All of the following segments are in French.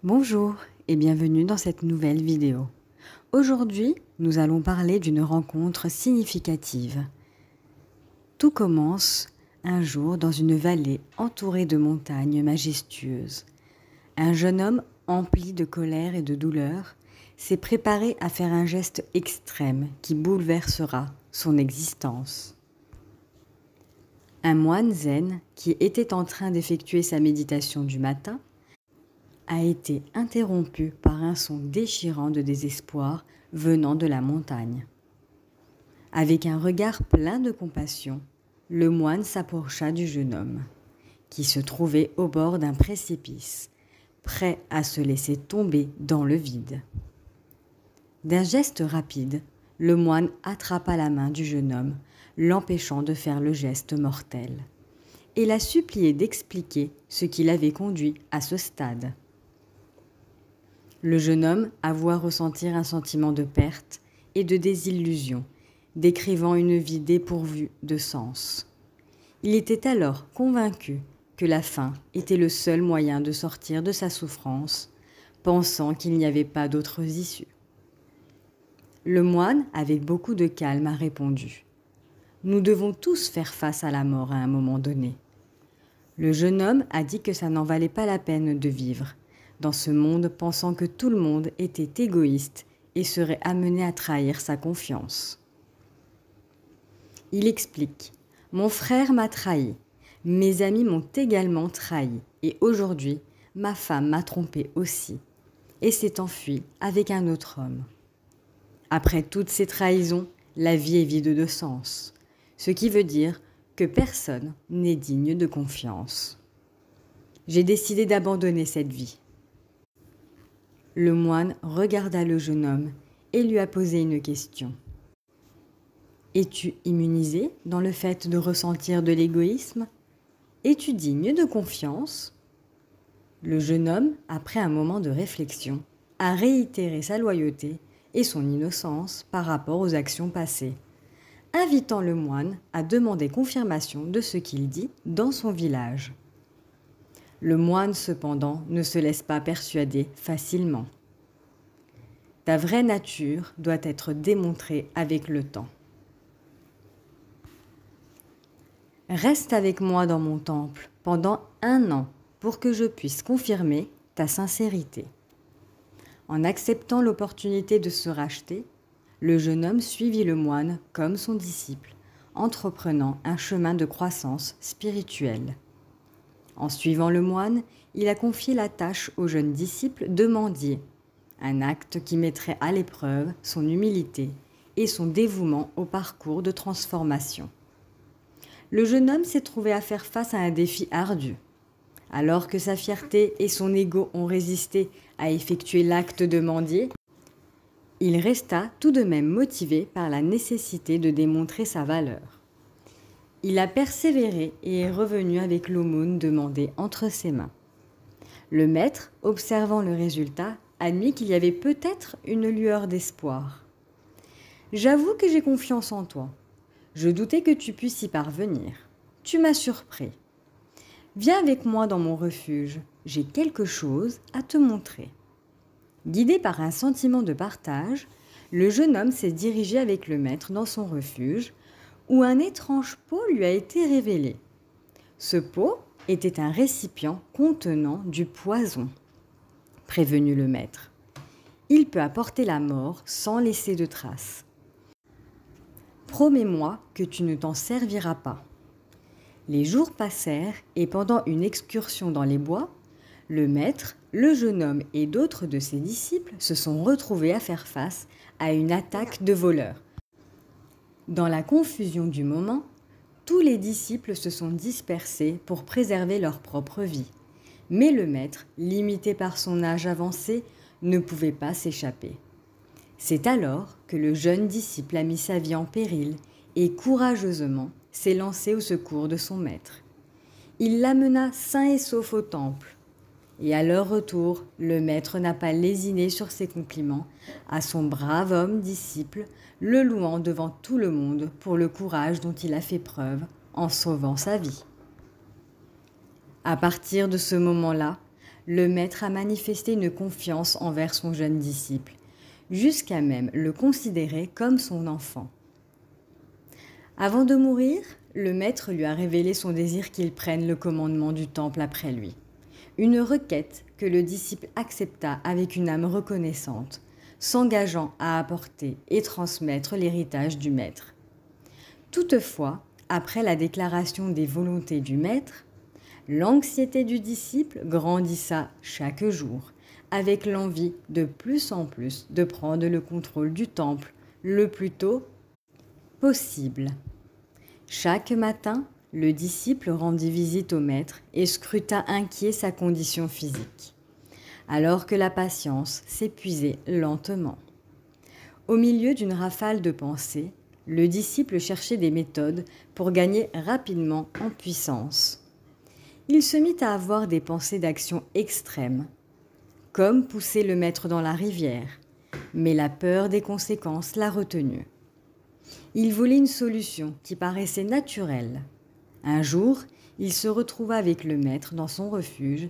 Bonjour et bienvenue dans cette nouvelle vidéo. Aujourd'hui, nous allons parler d'une rencontre significative. Tout commence un jour dans une vallée entourée de montagnes majestueuses. Un jeune homme empli de colère et de douleur s'est préparé à faire un geste extrême qui bouleversera son existence. Un moine zen qui était en train d'effectuer sa méditation du matin a été interrompu par un son déchirant de désespoir venant de la montagne. Avec un regard plein de compassion, le moine s'approcha du jeune homme, qui se trouvait au bord d'un précipice, prêt à se laisser tomber dans le vide. D'un geste rapide, le moine attrapa la main du jeune homme, l'empêchant de faire le geste mortel, et l'a supplié d'expliquer ce qui l'avait conduit à ce stade. Le jeune homme avoua ressentir un sentiment de perte et de désillusion, décrivant une vie dépourvue de sens. Il était alors convaincu que la faim était le seul moyen de sortir de sa souffrance, pensant qu'il n'y avait pas d'autres issues. Le moine, avec beaucoup de calme, a répondu : « Nous devons tous faire face à la mort à un moment donné. » Le jeune homme a dit que ça n'en valait pas la peine de vivre dans ce monde, pensant que tout le monde était égoïste et serait amené à trahir sa confiance. Il explique : « Mon frère m'a trahi, mes amis m'ont également trahi, et aujourd'hui, ma femme m'a trompé aussi, et s'est enfuie avec un autre homme. Après toutes ces trahisons, la vie est vide de sens, ce qui veut dire que personne n'est digne de confiance. J'ai décidé d'abandonner cette vie. » Le moine regarda le jeune homme et lui a posé une question. « Es-tu immunisé dans le fait de ressentir de l'égoïsme ? Es-tu digne de confiance ?» Le jeune homme, après un moment de réflexion, a réitéré sa loyauté et son innocence par rapport aux actions passées, invitant le moine à demander confirmation de ce qu'il dit dans son village. Le moine, cependant, ne se laisse pas persuader facilement. Ta vraie nature doit être démontrée avec le temps. Reste avec moi dans mon temple pendant 1 an pour que je puisse confirmer ta sincérité. En acceptant l'opportunité de se racheter, le jeune homme suivit le moine comme son disciple, entreprenant un chemin de croissance spirituelle. En suivant le moine, il a confié la tâche au jeune disciple de mendier, un acte qui mettrait à l'épreuve son humilité et son dévouement au parcours de transformation. Le jeune homme s'est trouvé à faire face à un défi ardu. Alors que sa fierté et son ego ont résisté à effectuer l'acte de mendier, il resta tout de même motivé par la nécessité de démontrer sa valeur. Il a persévéré et est revenu avec l'aumône demandée entre ses mains. Le maître, observant le résultat, admit qu'il y avait peut-être une lueur d'espoir. « J'avoue que j'ai confiance en toi. Je doutais que tu puisses y parvenir. Tu m'as surpris. Viens avec moi dans mon refuge. J'ai quelque chose à te montrer. » Guidé par un sentiment de partage, le jeune homme s'est dirigé avec le maître dans son refuge, où un étrange pot lui a été révélé. Ce pot était un récipient contenant du poison. Prévenu le maître. Il peut apporter la mort sans laisser de traces. Promets-moi que tu ne t'en serviras pas. Les jours passèrent et pendant une excursion dans les bois, le maître, le jeune homme et d'autres de ses disciples se sont retrouvés à faire face à une attaque de voleurs. Dans la confusion du moment, tous les disciples se sont dispersés pour préserver leur propre vie. Mais le maître, limité par son âge avancé, ne pouvait pas s'échapper. C'est alors que le jeune disciple a mis sa vie en péril et courageusement s'est lancé au secours de son maître. Il l'amena sain et sauf au temple. Et à leur retour, le maître n'a pas lésiné sur ses compliments à son brave homme disciple, le louant devant tout le monde pour le courage dont il a fait preuve en sauvant sa vie. À partir de ce moment-là, le maître a manifesté une confiance envers son jeune disciple, jusqu'à même le considérer comme son enfant. Avant de mourir, le maître lui a révélé son désir qu'il prenne le commandement du temple après lui. Une requête que le disciple accepta avec une âme reconnaissante, s'engageant à apporter et transmettre l'héritage du maître. Toutefois, après la déclaration des volontés du maître, l'anxiété du disciple grandissa chaque jour, avec l'envie de plus en plus de prendre le contrôle du temple le plus tôt possible. Chaque matin, le disciple rendit visite au maître et scruta inquiet sa condition physique, alors que la patience s'épuisait lentement. Au milieu d'une rafale de pensées, le disciple cherchait des méthodes pour gagner rapidement en puissance. Il se mit à avoir des pensées d'action extrêmes, comme pousser le maître dans la rivière, mais la peur des conséquences l'a retenu. Il voulait une solution qui paraissait naturelle. Un jour, il se retrouva avec le maître dans son refuge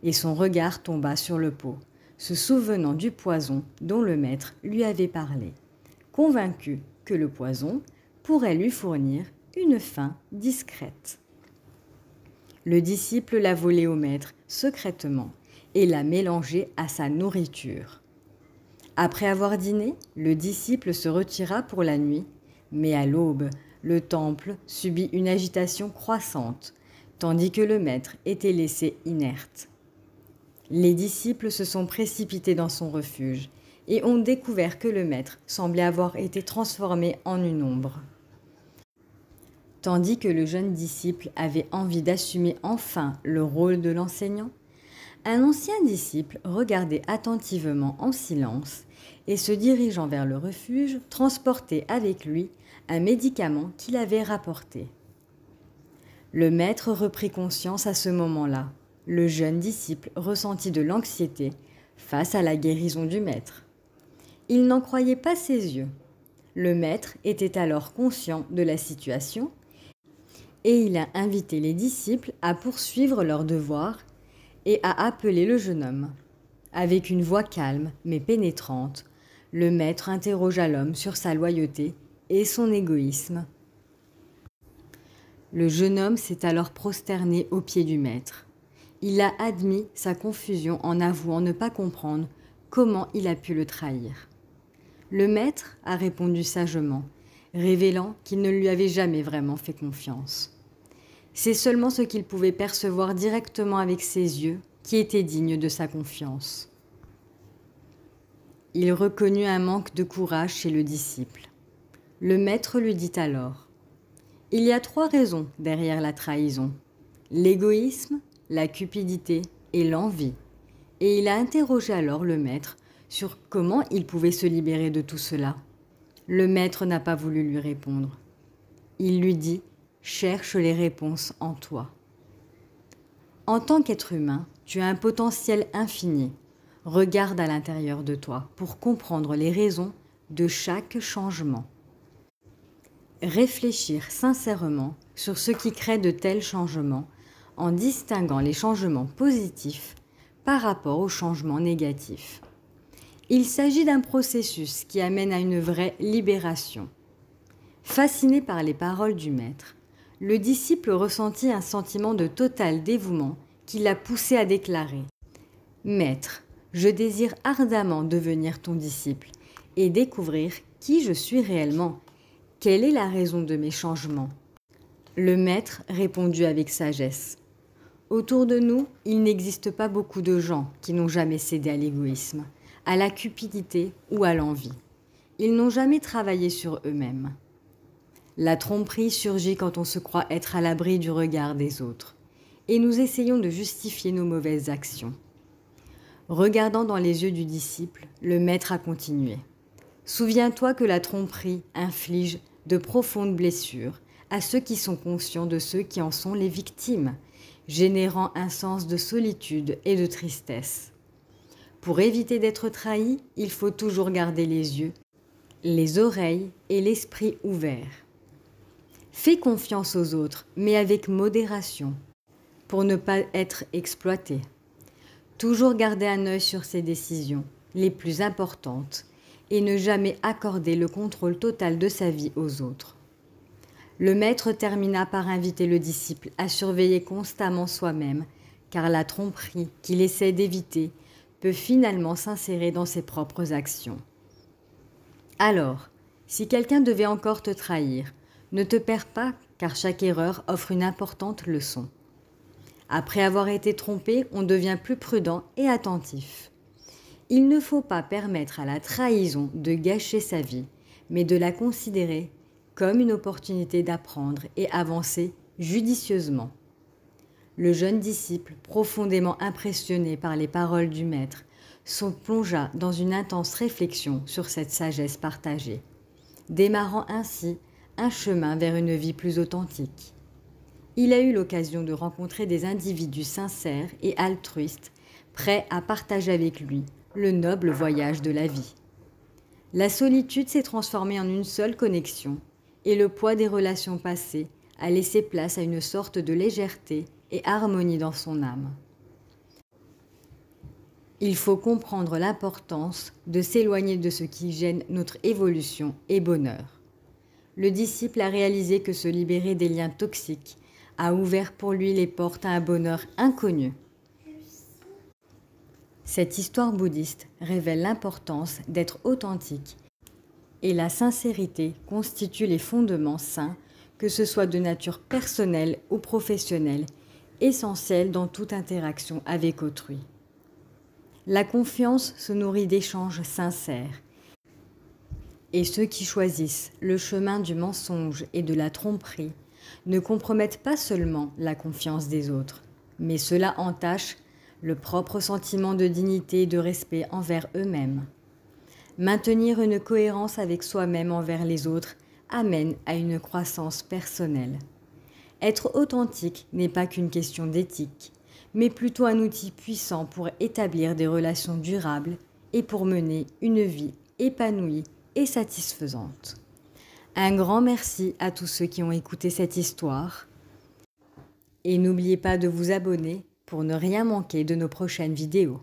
et son regard tomba sur le pot, se souvenant du poison dont le maître lui avait parlé, convaincu que le poison pourrait lui fournir une fin discrète. Le disciple l'a volé au maître secrètement et l'a mélangé à sa nourriture. Après avoir dîné, le disciple se retira pour la nuit, mais à l'aube, le temple subit une agitation croissante, tandis que le maître était laissé inerte. Les disciples se sont précipités dans son refuge et ont découvert que le maître semblait avoir été transformé en une ombre. Tandis que le jeune disciple avait envie d'assumer enfin le rôle de l'enseignant, un ancien disciple regardait attentivement en silence et se dirigeant vers le refuge, transportait avec lui un médicament qu'il avait rapporté. Le maître reprit conscience à ce moment-là. Le jeune disciple ressentit de l'anxiété face à la guérison du maître. Il n'en croyait pas ses yeux. Le maître était alors conscient de la situation et il a invité les disciples à poursuivre leur devoir et à appeler le jeune homme. Avec une voix calme mais pénétrante, le maître interrogea l'homme sur sa loyauté et son égoïsme. Le jeune homme s'est alors prosterné aux pieds du maître. Il a admis sa confusion en avouant ne pas comprendre comment il a pu le trahir. Le maître a répondu sagement, révélant qu'il ne lui avait jamais vraiment fait confiance. C'est seulement ce qu'il pouvait percevoir directement avec ses yeux qui était digne de sa confiance. Il reconnut un manque de courage chez le disciple. Le maître lui dit alors : « Il y a 3 raisons derrière la trahison : l'égoïsme, la cupidité et l'envie. » Et il a interrogé alors le maître sur comment il pouvait se libérer de tout cela. Le maître n'a pas voulu lui répondre. Il lui dit : « Cherche les réponses en toi. » En tant qu'être humain, tu as un potentiel infini. Regarde à l'intérieur de toi pour comprendre les raisons de chaque changement. Réfléchir sincèrement sur ce qui crée de tels changements en distinguant les changements positifs par rapport aux changements négatifs. Il s'agit d'un processus qui amène à une vraie libération. Fasciné par les paroles du maître, le disciple ressentit un sentiment de total dévouement qui l'a poussé à déclarer : « Maître, je désire ardemment devenir ton disciple et découvrir qui je suis réellement. Quelle est la raison de mes changements ?» Le maître répondit avec sagesse : « Autour de nous, il n'existe pas beaucoup de gens qui n'ont jamais cédé à l'égoïsme, à la cupidité ou à l'envie. Ils n'ont jamais travaillé sur eux-mêmes. La tromperie surgit quand on se croit être à l'abri du regard des autres, et nous essayons de justifier nos mauvaises actions. » Regardant dans les yeux du disciple, le maître a continué : « Souviens-toi que la tromperie inflige de profondes blessures à ceux qui sont conscients de ceux qui en sont les victimes, générant un sens de solitude et de tristesse. Pour éviter d'être trahi, il faut toujours garder les yeux, les oreilles et l'esprit ouverts. Fais confiance aux autres, mais avec modération, pour ne pas être exploité. Toujours garder un œil sur ses décisions, les plus importantes, et ne jamais accorder le contrôle total de sa vie aux autres. Le maître termina par inviter le disciple à surveiller constamment soi-même, car la tromperie qu'il essaie d'éviter peut finalement s'insérer dans ses propres actions. Alors, si quelqu'un devait encore te trahir, ne te perds pas, car chaque erreur offre une importante leçon. Après avoir été trompé, on devient plus prudent et attentif. Il ne faut pas permettre à la trahison de gâcher sa vie, mais de la considérer comme une opportunité d'apprendre et avancer judicieusement. Le jeune disciple, profondément impressionné par les paroles du maître, se plongea dans une intense réflexion sur cette sagesse partagée, démarrant ainsi un chemin vers une vie plus authentique. Il a eu l'occasion de rencontrer des individus sincères et altruistes, prêts à partager avec lui le noble voyage de la vie. La solitude s'est transformée en une seule connexion, et le poids des relations passées a laissé place à une sorte de légèreté et harmonie dans son âme. Il faut comprendre l'importance de s'éloigner de ce qui gêne notre évolution et bonheur. Le disciple a réalisé que se libérer des liens toxiques a ouvert pour lui les portes à un bonheur inconnu. Cette histoire bouddhiste révèle l'importance d'être authentique et la sincérité constitue les fondements sains, que ce soit de nature personnelle ou professionnelle, essentiels dans toute interaction avec autrui. La confiance se nourrit d'échanges sincères, et ceux qui choisissent le chemin du mensonge et de la tromperie ne compromettent pas seulement la confiance des autres, mais cela entache le propre sentiment de dignité et de respect envers eux-mêmes. Maintenir une cohérence avec soi-même envers les autres amène à une croissance personnelle. Être authentique n'est pas qu'une question d'éthique, mais plutôt un outil puissant pour établir des relations durables et pour mener une vie épanouie et satisfaisante. Un grand merci à tous ceux qui ont écouté cette histoire. Et n'oubliez pas de vous abonner pour ne rien manquer de nos prochaines vidéos.